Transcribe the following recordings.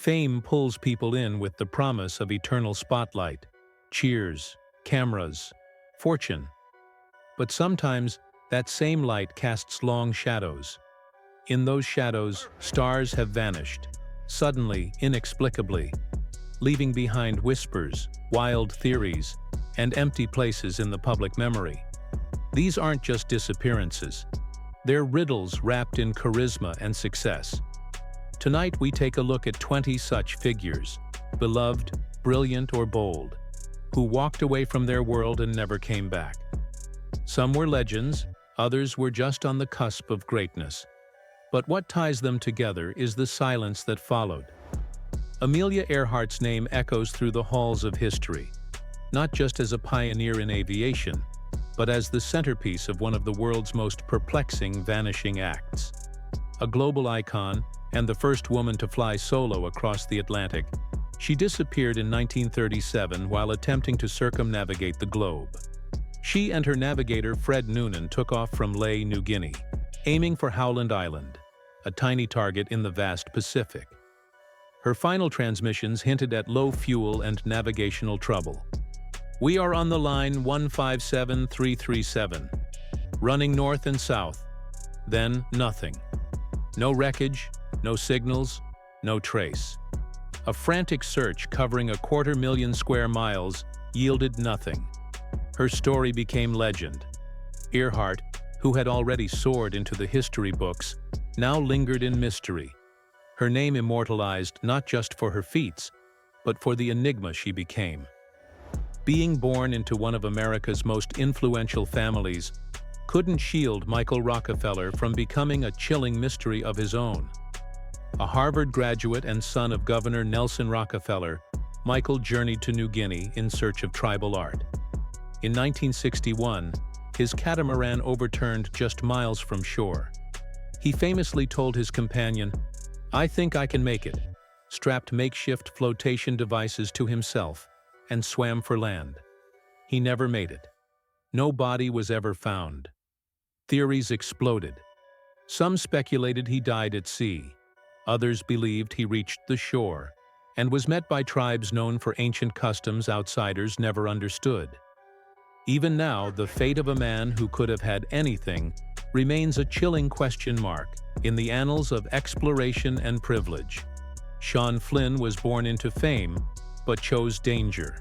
Fame pulls people in with the promise of eternal spotlight, cheers, cameras, fortune. But sometimes that same light casts long shadows. In those shadows, stars have vanished, suddenly, inexplicably, leaving behind whispers, wild theories, and empty places in the public memory. These aren't just disappearances. They're riddles wrapped in charisma and success. Tonight we take a look at 20 such figures, beloved, brilliant, or bold, who walked away from their world and never came back. Some were legends, others were just on the cusp of greatness. But what ties them together is the silence that followed. Amelia Earhart's name echoes through the halls of history, not just as a pioneer in aviation, but as the centerpiece of one of the world's most perplexing vanishing acts. A global icon and the first woman to fly solo across the Atlantic, she disappeared in 1937 while attempting to circumnavigate the globe. She and her navigator Fred Noonan took off from Lae, New Guinea, aiming for Howland Island, a tiny target in the vast Pacific. Her final transmissions hinted at low fuel and navigational trouble. "We are on the line 157337, running north and south." Then nothing. No wreckage, no signals, no trace. A frantic search covering 250,000 square miles yielded nothing. Her story became legend. Earhart, who had already soared into the history books, now lingered in mystery. Her name immortalized not just for her feats, but for the enigma she became. Being born into one of America's most influential families couldn't shield Michael Rockefeller from becoming a chilling mystery of his own. A Harvard graduate and son of Governor Nelson Rockefeller, Michael journeyed to New Guinea in search of tribal art. In 1961, his catamaran overturned just miles from shore. He famously told his companion, "I think I can make it," strapped makeshift flotation devices to himself, and swam for land. He never made it. No body was ever found. Theories exploded. Some speculated he died at sea. Others believed he reached the shore and was met by tribes known for ancient customs outsiders never understood. Even now, the fate of a man who could have had anything remains a chilling question mark in the annals of exploration and privilege. Sean Flynn was born into fame, but chose danger.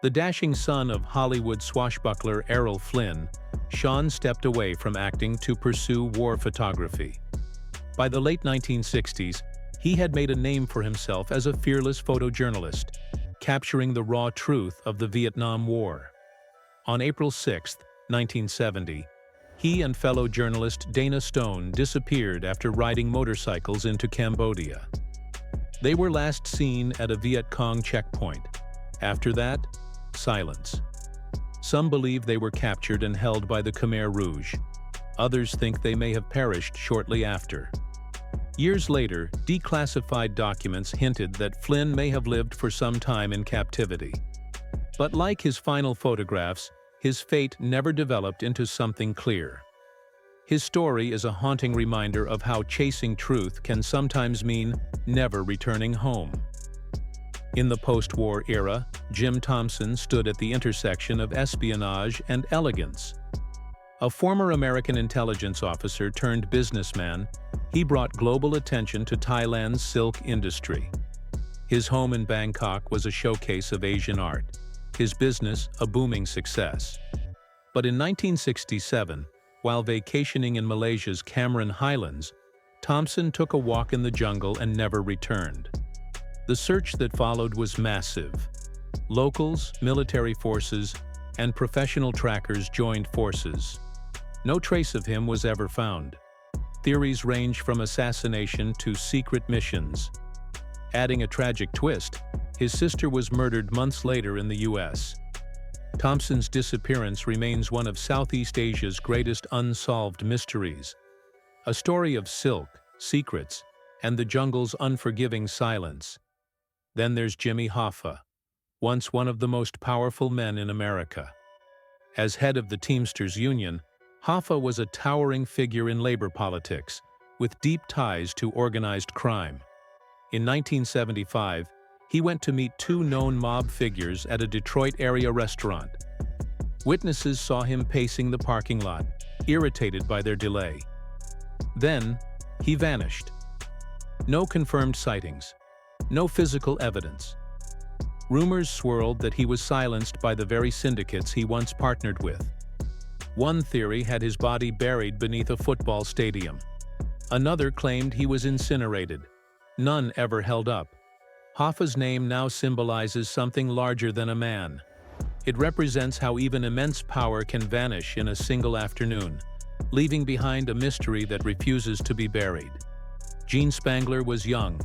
The dashing son of Hollywood swashbuckler Errol Flynn, Sean stepped away from acting to pursue war photography. By the late 1960s, he had made a name for himself as a fearless photojournalist, capturing the raw truth of the Vietnam War. On April 6, 1970, he and fellow journalist Dana Stone disappeared after riding motorcycles into Cambodia. They were last seen at a Viet Cong checkpoint. After that, silence. Some believe they were captured and held by the Khmer Rouge. Others think they may have perished shortly after. Years later, declassified documents hinted that Flynn may have lived for some time in captivity. But like his final photographs, his fate never developed into something clear. His story is a haunting reminder of how chasing truth can sometimes mean never returning home. In the post-war era, Jim Thompson stood at the intersection of espionage and elegance. A former American intelligence officer turned businessman, he brought global attention to Thailand's silk industry. His home in Bangkok was a showcase of Asian art, his business a booming success. But in 1967, while vacationing in Malaysia's Cameron Highlands, Thompson took a walk in the jungle and never returned. The search that followed was massive. Locals, military forces, and professional trackers joined forces. No trace of him was ever found. Theories range from assassination to secret missions. Adding a tragic twist, his sister was murdered months later in the U.S. Thompson's disappearance remains one of Southeast Asia's greatest unsolved mysteries. A story of silk, secrets, and the jungle's unforgiving silence. Then there's Jimmy Hoffa, once one of the most powerful men in America. As head of the Teamsters Union, Hoffa was a towering figure in labor politics, with deep ties to organized crime. In 1975, he went to meet two known mob figures at a Detroit area restaurant. Witnesses saw him pacing the parking lot, irritated by their delay. Then, he vanished. No confirmed sightings, no physical evidence. Rumors swirled that he was silenced by the very syndicates he once partnered with. One theory had his body buried beneath a football stadium. Another claimed he was incinerated. None ever held up. Hoffa's name now symbolizes something larger than a man. It represents how even immense power can vanish in a single afternoon, leaving behind a mystery that refuses to be buried. Jean Spangler was young,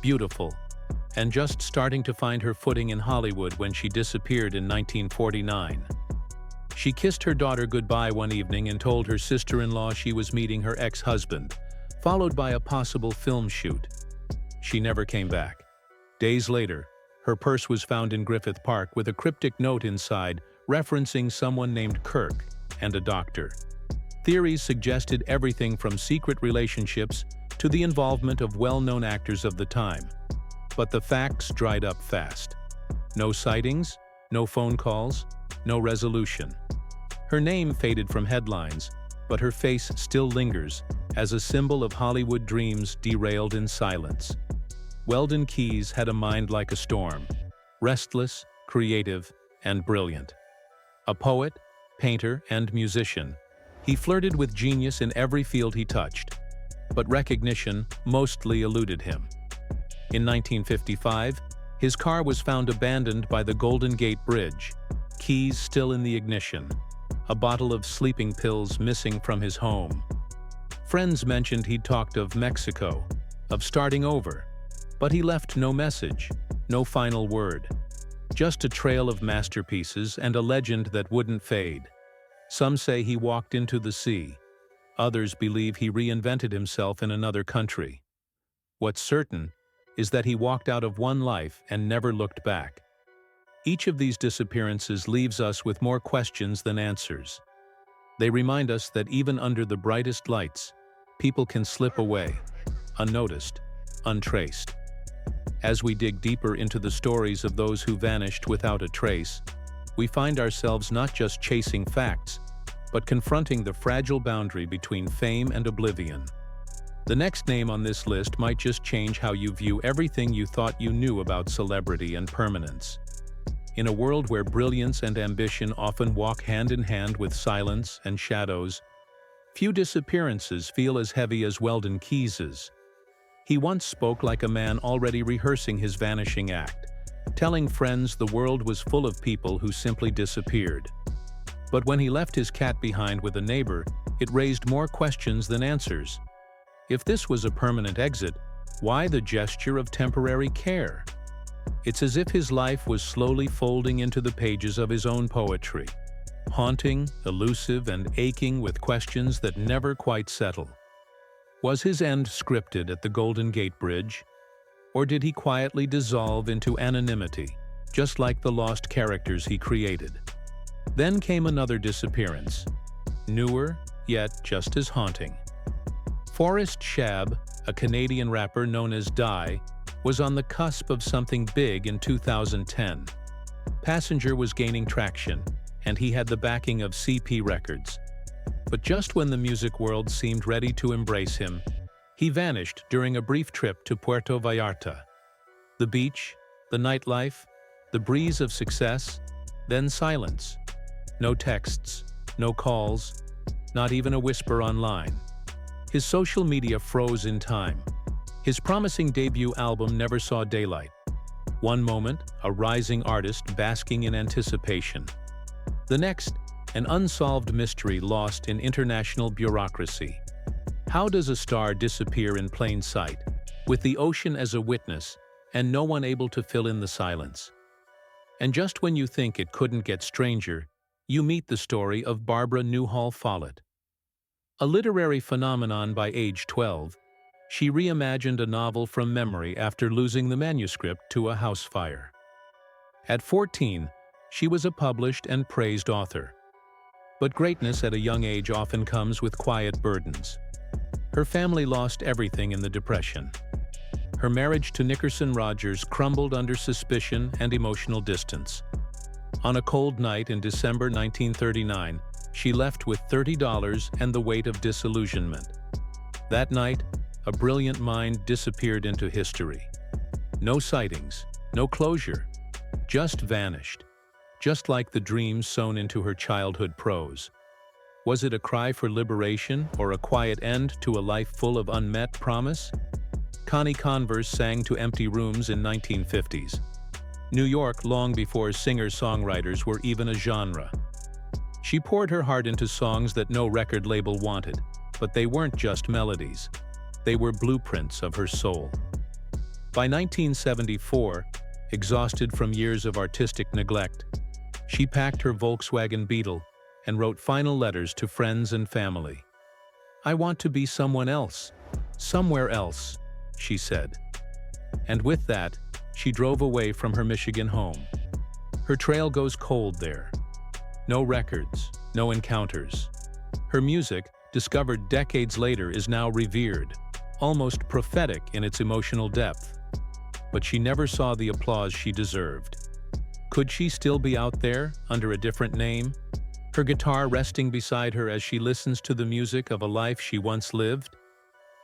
beautiful, and just starting to find her footing in Hollywood when she disappeared in 1949. She kissed her daughter goodbye one evening and told her sister-in-law she was meeting her ex-husband, followed by a possible film shoot. She never came back. Days later, her purse was found in Griffith Park with a cryptic note inside referencing someone named Kirk and a doctor. Theories suggested everything from secret relationships to the involvement of well-known actors of the time. But the facts dried up fast. No sightings, no phone calls, no resolution. Her name faded from headlines, but her face still lingers as a symbol of Hollywood dreams derailed in silence. Weldon Kees had a mind like a storm, restless, creative, and brilliant. A poet, painter, and musician, he flirted with genius in every field he touched, but recognition mostly eluded him. In 1955, his car was found abandoned by the Golden Gate Bridge, keys still in the ignition, a bottle of sleeping pills missing from his home. Friends mentioned he'd talked of Mexico, of starting over, but he left no message, no final word. Just a trail of masterpieces and a legend that wouldn't fade. Some say he walked into the sea. Others believe he reinvented himself in another country. What's certain is that he walked out of one life and never looked back. Each of these disappearances leaves us with more questions than answers. They remind us that even under the brightest lights, people can slip away, unnoticed, untraced. As we dig deeper into the stories of those who vanished without a trace, we find ourselves not just chasing facts, but confronting the fragile boundary between fame and oblivion. The next name on this list might just change how you view everything you thought you knew about celebrity and permanence. In a world where brilliance and ambition often walk hand in hand with silence and shadows, few disappearances feel as heavy as Weldon Kees's. He once spoke like a man already rehearsing his vanishing act, telling friends the world was full of people who simply disappeared. But when he left his cat behind with a neighbor, it raised more questions than answers. If this was a permanent exit, why the gesture of temporary care? It's as if his life was slowly folding into the pages of his own poetry, haunting, elusive, and aching with questions that never quite settle. Was his end scripted at the Golden Gate Bridge? Or did he quietly dissolve into anonymity, just like the lost characters he created? Then came another disappearance, newer, yet just as haunting. Forrest Shab, a Canadian rapper known as Die, was on the cusp of something big in 2010. Passenger was gaining traction, and he had the backing of CP Records. But just when the music world seemed ready to embrace him, he vanished during a brief trip to Puerto Vallarta. The beach, the nightlife, the breeze of success, then silence. No texts, no calls, not even a whisper online. His social media froze in time. His promising debut album never saw daylight. One moment, a rising artist basking in anticipation. The next, an unsolved mystery lost in international bureaucracy. How does a star disappear in plain sight, with the ocean as a witness and no one able to fill in the silence? And just when you think it couldn't get stranger, you meet the story of Barbara Newhall Follett. A literary phenomenon by age 12, she reimagined a novel from memory after losing the manuscript to a house fire. At 14, she was a published and praised author. But greatness at a young age often comes with quiet burdens. Her family lost everything in the Depression. Her marriage to Nickerson Rogers crumbled under suspicion and emotional distance. On a cold night in December 1939, she left with $30 and the weight of disillusionment. That night, a brilliant mind disappeared into history. No sightings, no closure, just vanished, just like the dreams sewn into her childhood prose. Was it a cry for liberation or a quiet end to a life full of unmet promise? Connie Converse sang to empty rooms in 1950s. New York long before singer-songwriters were even a genre. She poured her heart into songs that no record label wanted, but they weren't just melodies. They were blueprints of her soul. By 1974, exhausted from years of artistic neglect, she packed her Volkswagen Beetle and wrote final letters to friends and family. "I want to be someone else, somewhere else," she said. And with that, she drove away from her Michigan home. Her trail goes cold there. No records, no encounters. Her music, discovered decades later, is now revered, almost prophetic in its emotional depth. But she never saw the applause she deserved. Could she still be out there, under a different name? Her guitar resting beside her as she listens to the music of a life she once lived?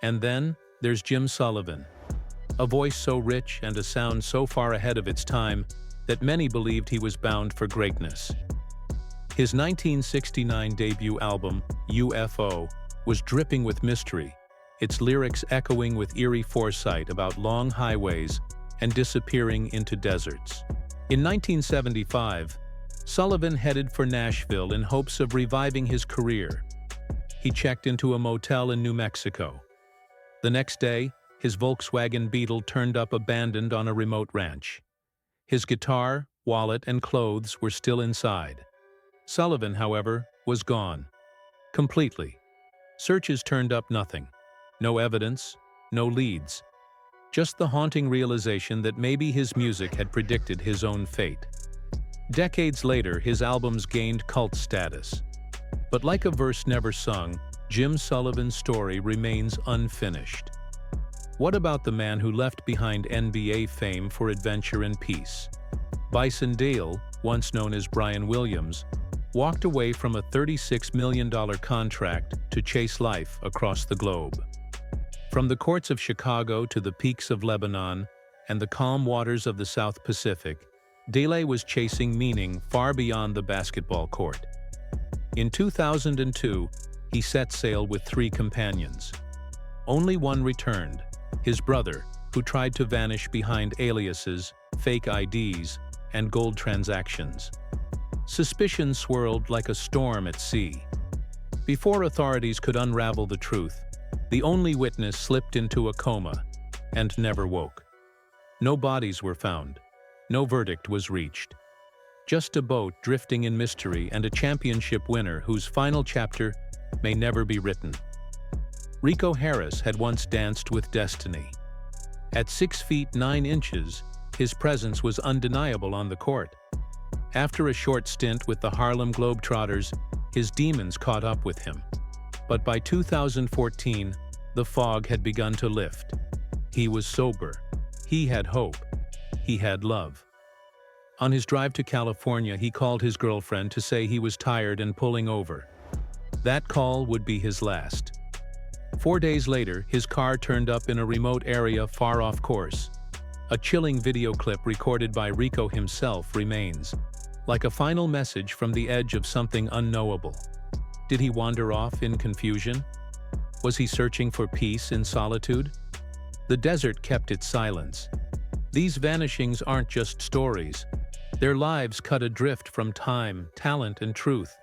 And then, there's Jim Sullivan. A voice so rich and a sound so far ahead of its time that many believed he was bound for greatness. His 1969 debut album, UFO, was dripping with mystery, its lyrics echoing with eerie foresight about long highways and disappearing into deserts. In 1975, Sullivan headed for Nashville in hopes of reviving his career. He checked into a motel in New Mexico. The next day, his Volkswagen Beetle turned up abandoned on a remote ranch. His guitar, wallet, and clothes were still inside. Sullivan, however, was gone. Completely. Searches turned up nothing. No evidence, no leads. Just the haunting realization that maybe his music had predicted his own fate. Decades later, his albums gained cult status. But like a verse never sung, Jim Sullivan's story remains unfinished. What about the man who left behind NBA fame for adventure and peace? Bison Dale, once known as Brian Williams, walked away from a $36 million contract to chase life across the globe. From the courts of Chicago to the peaks of Lebanon and the calm waters of the South Pacific, Dale was chasing meaning far beyond the basketball court. In 2002, he set sail with 3 companions. Only one returned, his brother, who tried to vanish behind aliases, fake IDs, and gold transactions. Suspicion swirled like a storm at sea. Before authorities could unravel the truth, the only witness slipped into a coma and never woke. No bodies were found. No verdict was reached. Just a boat drifting in mystery and a championship winner whose final chapter may never be written. Rico Harris had once danced with destiny. At 6 feet 9 inches, his presence was undeniable on the court. After a short stint with the Harlem Globetrotters, his demons caught up with him. But by 2014, the fog had begun to lift. He was sober. He had hope. He had love. On his drive to California, he called his girlfriend to say he was tired and pulling over. That call would be his last. 4 days later, his car turned up in a remote area far off course. A chilling video clip recorded by Rico himself remains, like a final message from the edge of something unknowable. Did he wander off in confusion? Was he searching for peace in solitude? The desert kept its silence. These vanishings aren't just stories. Their lives cut adrift from time, talent, and truth.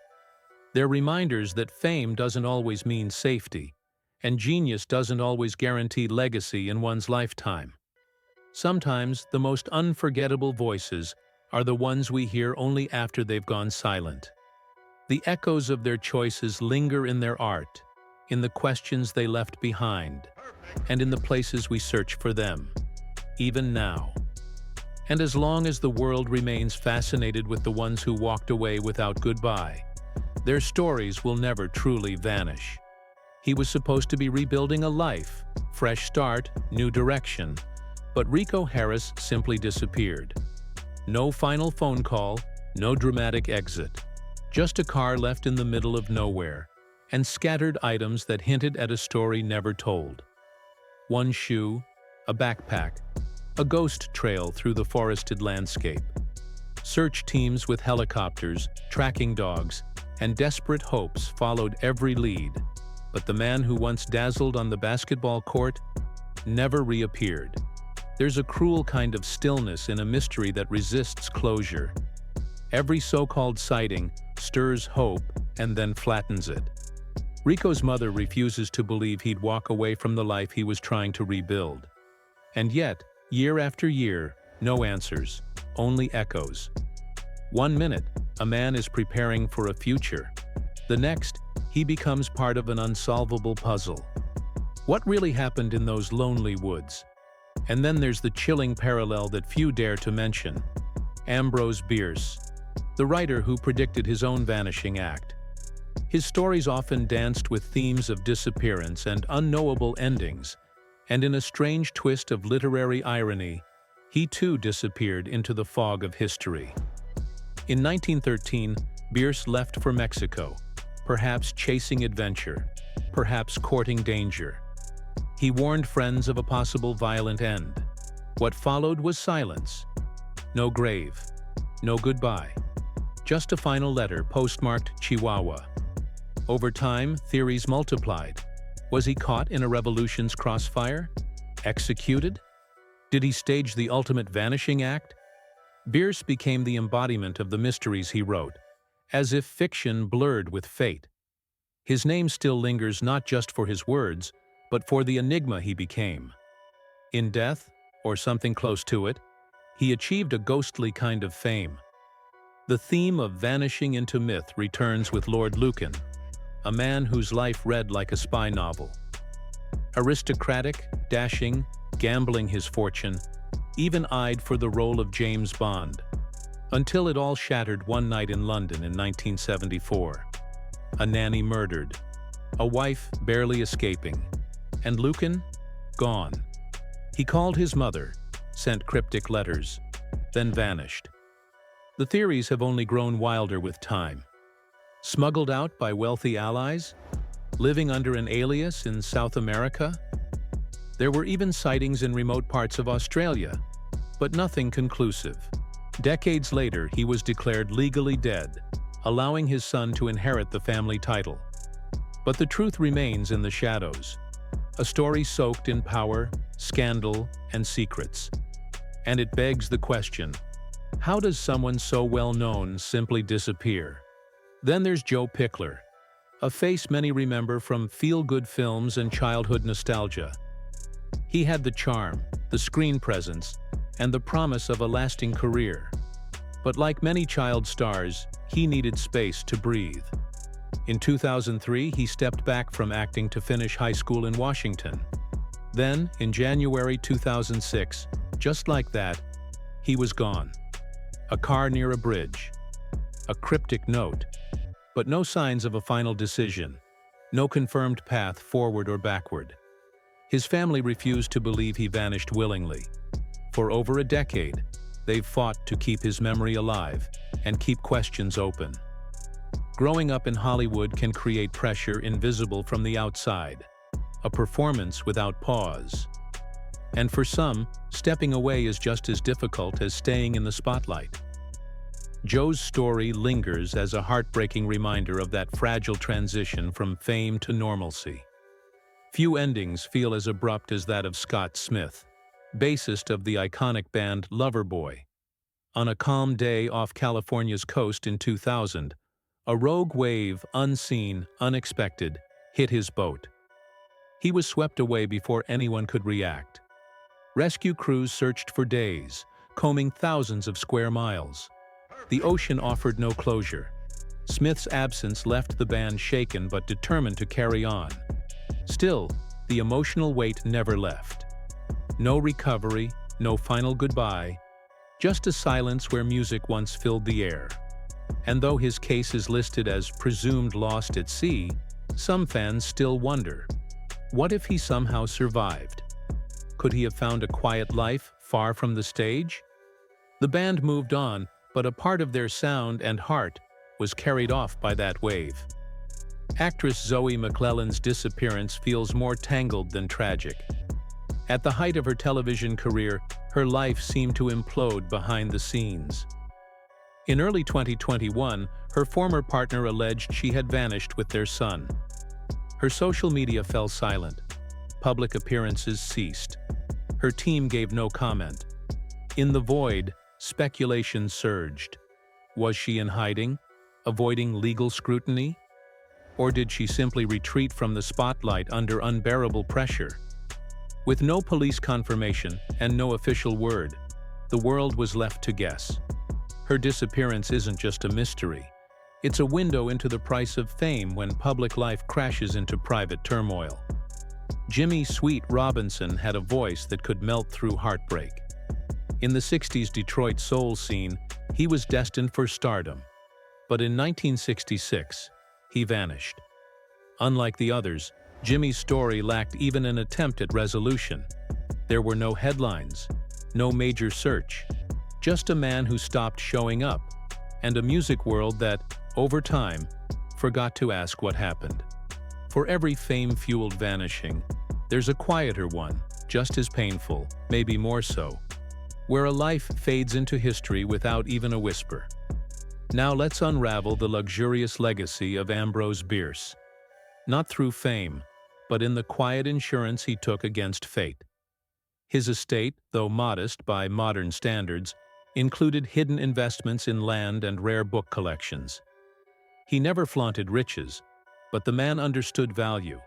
They're reminders that fame doesn't always mean safety, and genius doesn't always guarantee legacy in one's lifetime. Sometimes the most unforgettable voices are the ones we hear only after they've gone silent. The echoes of their choices linger in their art, in the questions they left behind, and in the places we search for them, even now. And as long as the world remains fascinated with the ones who walked away without goodbye, their stories will never truly vanish. He was supposed to be rebuilding a life, fresh start, new direction, But Rico Harris simply disappeared. No final phone call, no dramatic exit. Just a car left in the middle of nowhere, and scattered items that hinted at a story never told. One shoe, a backpack, a ghost trail through the forested landscape. Search teams with helicopters, tracking dogs, and desperate hopes followed every lead, but the man who once dazzled on the basketball court never reappeared. There's a cruel kind of stillness in a mystery that resists closure. Every so-called sighting stirs hope and then flattens it. Rico's mother refuses to believe he'd walk away from the life he was trying to rebuild. And yet, year after year, no answers, only echoes. 1 minute, a man is preparing for a future. The next, he becomes part of an unsolvable puzzle. What really happened in those lonely woods? And then there's the chilling parallel that few dare to mention. Ambrose Bierce, the writer who predicted his own vanishing act. His stories often danced with themes of disappearance and unknowable endings, and in a strange twist of literary irony, he too disappeared into the fog of history. In 1913, Bierce left for Mexico, perhaps chasing adventure, perhaps courting danger. He warned friends of a possible violent end. What followed was silence. No grave, no goodbye. Just a final letter postmarked Chihuahua. Over time, theories multiplied. Was he caught in a revolution's crossfire? Executed? Did he stage the ultimate vanishing act? Bierce became the embodiment of the mysteries he wrote, as if fiction blurred with fate. His name still lingers not just for his words, but for the enigma he became. In death, or something close to it, he achieved a ghostly kind of fame. The theme of vanishing into myth returns with Lord Lucan, a man whose life read like a spy novel. Aristocratic, dashing, gambling his fortune, even eyed for the role of James Bond, until it all shattered one night in London in 1974. A nanny murdered, a wife barely escaping, and Lucan, gone. He called his mother, sent cryptic letters, then vanished. The theories have only grown wilder with time. Smuggled out by wealthy allies? Living under an alias in South America? There were even sightings in remote parts of Australia, but nothing conclusive. Decades later, he was declared legally dead, allowing his son to inherit the family title. But the truth remains in the shadows. A story soaked in power, scandal, and secrets. And it begs the question, how does someone so well known simply disappear? Then there's Joe Pickler, a face many remember from feel-good films and childhood nostalgia. He had the charm, the screen presence, and the promise of a lasting career. But like many child stars, he needed space to breathe. In 2003, he stepped back from acting to finish high school in Washington. Then, in January 2006, just like that, he was gone. A car near a bridge. A cryptic note. But no signs of a final decision. No confirmed path forward or backward. His family refused to believe he vanished willingly. For over a decade, they've fought to keep his memory alive and keep questions open. Growing up in Hollywood can create pressure invisible from the outside, a performance without pause. And for some, stepping away is just as difficult as staying in the spotlight. Joe's story lingers as a heartbreaking reminder of that fragile transition from fame to normalcy. Few endings feel as abrupt as that of Scott Smith, bassist of the iconic band Loverboy. On a calm day off California's coast in 2000, a rogue wave, unseen, unexpected, hit his boat. He was swept away before anyone could react. Rescue crews searched for days, combing thousands of square miles. The ocean offered no closure. Smith's absence left the band shaken but determined to carry on. Still, the emotional weight never left. No recovery, no final goodbye, just a silence where music once filled the air. And though his case is listed as presumed lost at sea, some fans still wonder, what if he somehow survived? Could he have found a quiet life far from the stage? The band moved on, but a part of their sound and heart was carried off by that wave. Actress Zoe McClellan's disappearance feels more tangled than tragic. At the height of her television career, her life seemed to implode behind the scenes. In early 2021, her former partner alleged she had vanished with their son. Her social media fell silent. Public appearances ceased. Her team gave no comment. In the void, speculation surged. Was she in hiding, avoiding legal scrutiny? Or did she simply retreat from the spotlight under unbearable pressure? With no police confirmation and no official word, the world was left to guess. Her disappearance isn't just a mystery. It's a window into the price of fame when public life crashes into private turmoil. Jimmy "Sweet" Robinson had a voice that could melt through heartbreak. In the 60s Detroit soul scene, he was destined for stardom. But in 1966, he vanished. Unlike the others, Jimmy's story lacked even an attempt at resolution. There were no headlines, no major search, just a man who stopped showing up, and a music world that, over time, forgot to ask what happened. For every fame-fueled vanishing, there's a quieter one, just as painful, maybe more so, where a life fades into history without even a whisper. Now let's unravel the luxurious legacy of Ambrose Bierce. Not through fame, but in the quiet insurance he took against fate. His estate, though modest by modern standards, included hidden investments in land and rare book collections. He never flaunted riches, but the man understood value.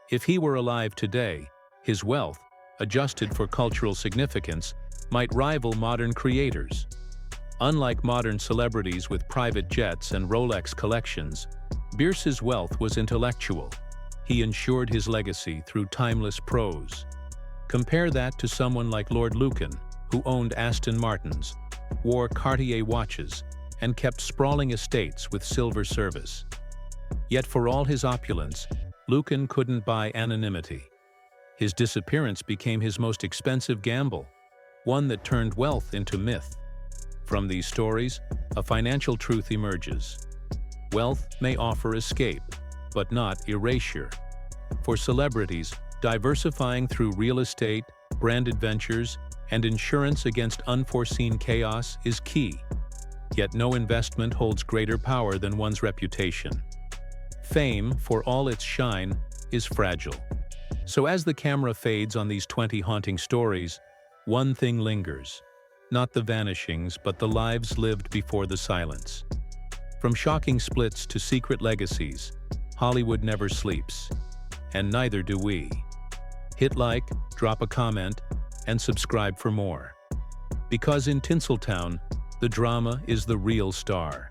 If he were alive today, his wealth, adjusted for cultural significance, might rival modern creators. Unlike modern celebrities with private jets and Rolex collections, Bierce's wealth was intellectual. He ensured his legacy through timeless prose. Compare that to someone like Lord Lucan, who owned Aston Martins, wore Cartier watches, and kept sprawling estates with silver service. Yet for all his opulence, Lucan couldn't buy anonymity. His disappearance became his most expensive gamble, one that turned wealth into myth. From these stories, a financial truth emerges. Wealth may offer escape, but not erasure. For celebrities, diversifying through real estate, branded ventures, and insurance against unforeseen chaos is key. Yet no investment holds greater power than one's reputation. Fame, for all its shine, is fragile. So as the camera fades on these 20 haunting stories, one thing lingers. Not the vanishings, but the lives lived before the silence. From shocking splits to secret legacies, Hollywood never sleeps. And neither do we. Hit like, drop a comment, and subscribe for more. Because in Tinseltown, the drama is the real star.